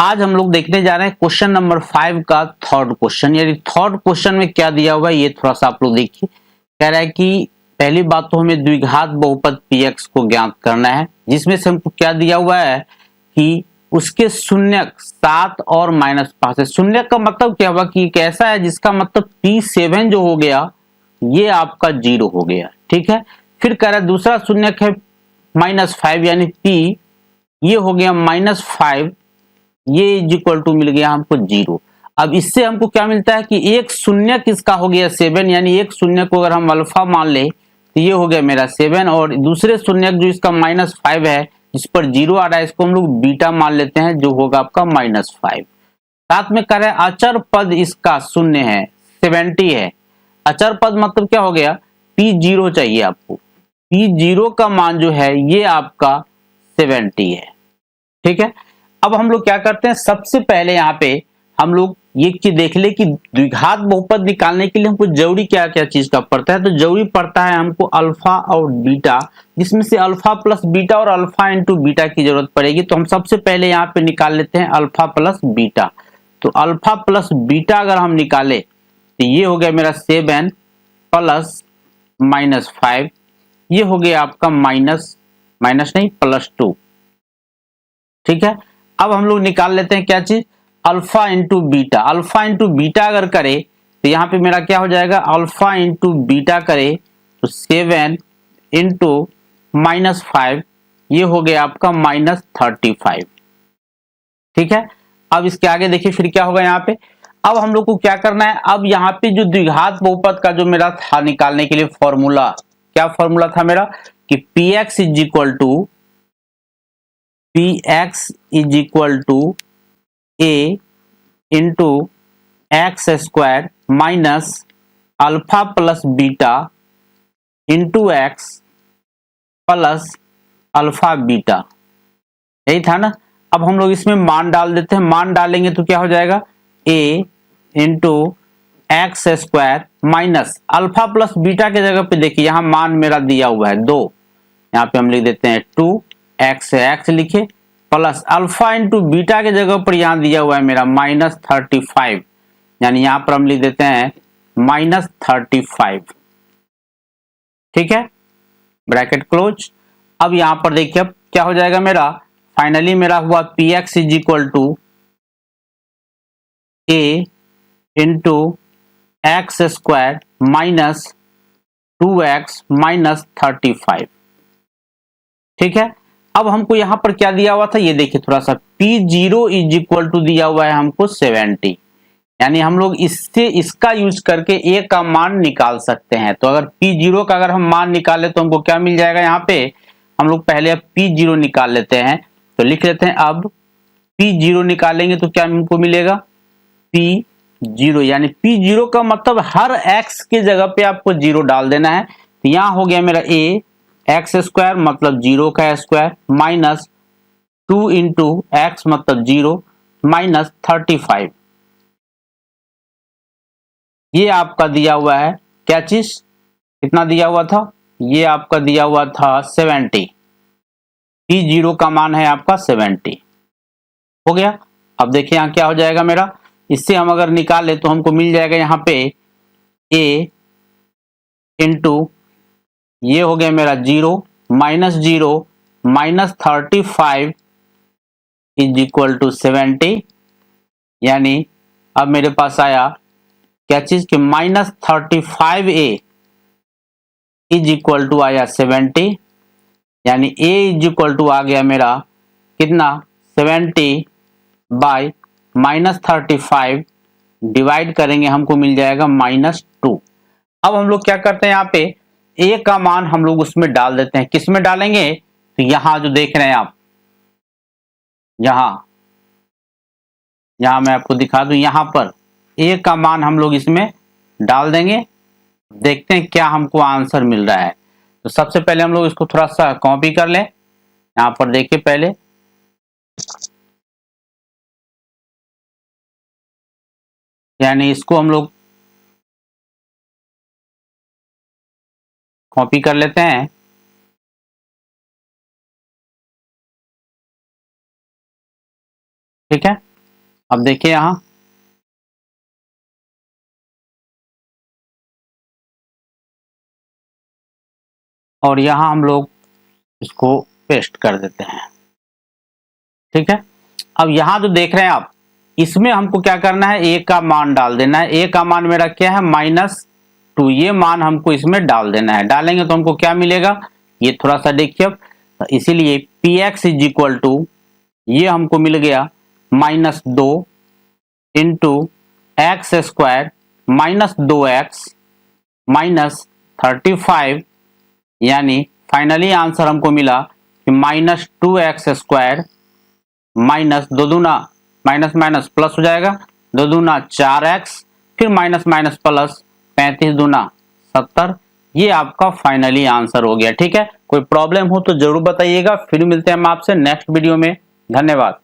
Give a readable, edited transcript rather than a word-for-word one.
आज हम लोग देखने जा रहे हैं क्वेश्चन नंबर 5 का थर्ड क्वेश्चन। यानी थर्ड क्वेश्चन में क्या दिया हुआ है ये थोड़ा सा आप लोग देखिए। कह रहा है कि पहली बात तो हमें द्विघात बहुपद px को ज्ञात करना है, जिसमें से हमको क्या दिया हुआ है कि उसके शून्यक 7 और -5 है। शून्यक का मतलब क्या हुआ कि एक ऐसा है जिसका मतलब p7 जो हो गया ये आपका 0 हो गया, ठीक है। फिर कह रहा है दूसरा शून्यक है -5 यानी p ये हो गया -5, ये इज इक्वल टू मिल गया हमको 0। अब इससे हमको क्या मिलता है कि एक शून्य किसका हो गया 7, यानी एक शून्य को अगर हम अल्फा मान ले तो ये हो गया मेरा 7, और दूसरे शून्य जो इसका -5 है जिस पर 0 आ रहा है इसको हम लोग बीटा मान लेते हैं जो होगा आपका -5। साथ में कह रहे हैं अचर पद इसका शून्य है 70 है। अचर पद मतलब क्या हो गया p0 चाहिए आपको, p0 का मान जो है ये आपका 70 है, ठीक है। अब हम लोग क्या करते हैं, सबसे पहले यहाँ पे हम लोग ये चीज देख ले कि द्विघात बहुपद निकालने के लिए हमको जरूरी क्या क्या चीज का पड़ता है। तो जरूरी पड़ता है हमको अल्फा और बीटा, जिसमें से अल्फा प्लस बीटा और अल्फा इंटू बीटा की जरूरत पड़ेगी। तो हम सबसे पहले यहाँ पे निकाल लेते हैं अल्फा प्लस बीटा। तो अल्फा प्लस बीटा अगर हम निकाले तो ये हो गया मेरा 7 प्लस -5, ये हो गया आपका +2, ठीक है। अब हम लोग निकाल लेते हैं क्या चीज, alpha into beta. Alpha into beta अगर करे तो यहाँ पे मेरा क्या हो जाएगा, अल्फा इंटू बीटा करे तो 7 इंटू -5 ये हो गया आपका -35, ठीक है। अब इसके आगे देखिए फिर क्या होगा यहाँ पे। अब हम लोग को क्या करना है, अब यहाँ पे जो द्विघात बहुपद का जो मेरा था निकालने के लिए फॉर्मूला, क्या फॉर्मूला था मेरा कि px is equal to a into X square minus alpha plus beta into X plus alpha beta, यही था ना। अब हम लोग इसमें मान डाल देते हैं, मान डालेंगे तो क्या हो जाएगा a into X square minus alpha plus beta के जगह पे देखिए यहाँ मान मेरा दिया हुआ है 2, यहाँ पे हम लिख देते हैं 2x एक्स लिखे प्लस अल्फा इंटू बीटा के जगह पर यहाँ दिया हुआ है मेरा -35, यानी यहाँ पर हम लिख देते हैं -35, ठीक है, ब्रैकेट क्लोज। अब यहाँ पर देखिए अब क्या हो जाएगा मेरा, फाइनली मेरा हुआ px is equal to a into X square minus 2x minus 35, ठीक है। अब हमको यहां पर क्या दिया हुआ था ये देखिए थोड़ा सा, p0 इज इक्वल टू दिया हुआ है हमको 70, यानी हम लोग इससे इसका यूज करके a का मान निकाल सकते हैं। तो अगर p0 का अगर हम मान निकाले तो हमको क्या मिल जाएगा, यहाँ पे हम लोग पहले p0 निकाल लेते हैं। तो लिख लेते हैं अब p0 निकालेंगे तो क्या हमको मिलेगा p0, यानी p0 का मतलब हर x के जगह पे आपको 0 डाल देना है। तो यहाँ हो गया मेरा a एक्स स्क्वायर मतलब 0 का स्क्वायर माइनस 2 इंटू एक्स मतलब 0 माइनस 35, ये आपका दिया हुआ है क्या चीज, कितना दिया हुआ था, ये आपका दिया हुआ था 70, p0 का मान है आपका 70, हो गया। अब देखिए यहाँ क्या हो जाएगा मेरा, इससे हम अगर निकाले तो हमको मिल जाएगा यहाँ पे a इंटू ये हो गया मेरा 0 माइनस 35 इज इक्वल टू 70, यानी अब मेरे पास आया क्या चीज कि -35a इज इक्वल टू आया 70, यानी a इज इक्वल टू आ गया मेरा कितना 70 बाय -35 डिवाइड करेंगे हमको मिल जाएगा -2। अब हम लोग क्या करते हैं, यहाँ पे a का मान हम लोग उसमें डाल देते हैं, किस में डालेंगे, तो यहां जो देख रहे हैं आप, यहां मैं आपको दिखा दूं, यहां पर a का मान हम लोग इसमें डाल देंगे, देखते हैं क्या हमको आंसर मिल रहा है। तो सबसे पहले हम लोग इसको थोड़ा सा कॉपी कर लें, यहां पर देखिए पहले यानी इसको हम लोग कॉपी कर लेते हैं, ठीक है। अब देखिए यहां और यहां हम लोग इसको पेस्ट कर देते हैं। ठीक है, अब यहां जो देख रहे हैं आप, इसमें हमको क्या करना है, ए का मान डाल देना है। ए का मान मेरा क्या है, -2। ये मान हमको इसमें डाल देना है। डालेंगे तो हमको क्या मिलेगा, ये थोड़ा सा देखिए अब। तो इसीलिए px इज इक्वल टू, ये हमको मिल गया -2 इंटू एक्स स्क्वायर -2x -35, यानी फाइनली आंसर हमको मिला कि -2x स्क्वायर माइनस 2 दूना माइनस माइनस प्लस हो जाएगा, 2 दूना 4x, फिर माइनस माइनस प्लस 35 दूना 70। ये आपका फाइनली आंसर हो गया। ठीक है, कोई प्रॉब्लम हो तो जरूर बताइएगा। फिर मिलते हैं हम आपसे नेक्स्ट वीडियो में। धन्यवाद।